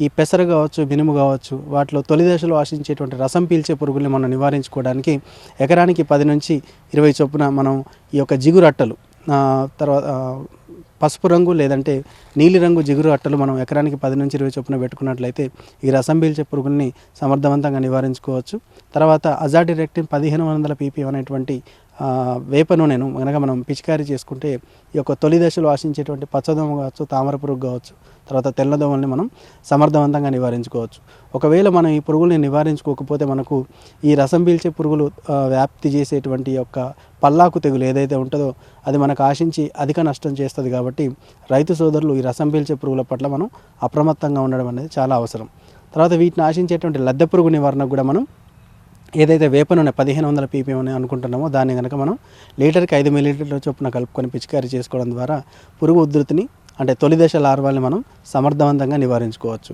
ఈ పెసర కావచ్చు, మినుము కావచ్చు, వాటిలో తొలి దశలో ఆశించేటువంటి రసం పీల్చే పురుగుల్ని మనం నివారించుకోవడానికి ఎకరానికి 10 నుంచి 20 చొప్పున మనం ఈ యొక్క జిగురు అట్టలు తర్వాత పసుపు రంగు లేదంటే నీలి రంగు జిగురు అట్టలు మనం ఎకరానికి 10 నుంచి 20 చొప్పున పెట్టుకున్నట్లయితే ఈ రసం పీల్చే పురుగుల్ని సమర్థవంతంగా నివారించుకోవచ్చు. తర్వాత అజాడిరెక్టిన్ 1500 ppm అనేటువంటి వేప నూనెను కనుక మనం పిచికారీ చేసుకుంటే ఈ యొక్క తొలి దశలో ఆశించేటువంటి పచ్చదోమ కావచ్చు, తామర పురుగు కావచ్చు, తర్వాత తెల్లదోమల్ని మనం సమర్థవంతంగా నివారించుకోవచ్చు. ఒకవేళ మనం ఈ పురుగుల్ని నివారించుకోకపోతే మనకు ఈ రసం పీల్చే పురుగులు వ్యాప్తి చేసేటువంటి యొక్క పల్లాకు తెగులు ఏదైతే ఉంటుందో అది మనకు ఆశించి అధిక నష్టం చేస్తుంది. కాబట్టి రైతు సోదరులు ఈ రసం పీల్చే పురుగుల పట్ల మనం అప్రమత్తంగా ఉండడం అనేది చాలా అవసరం. తర్వాత వీటిని ఆశించేటువంటి లద్దె పురుగు నివారణకు కూడా మనం ఏదైతే వేప నూనె 1500 ppm అని అనుకుంటున్నామో దాన్ని కనుక మనం లీటర్కి 5 ml చొప్పున కలుపుకొని పిచికారీ చేసుకోవడం ద్వారా పురుగు ఉధృతిని అంటే తొలి దశ లార్వాల్ని మనం సమర్థవంతంగా నివారించుకోవచ్చు.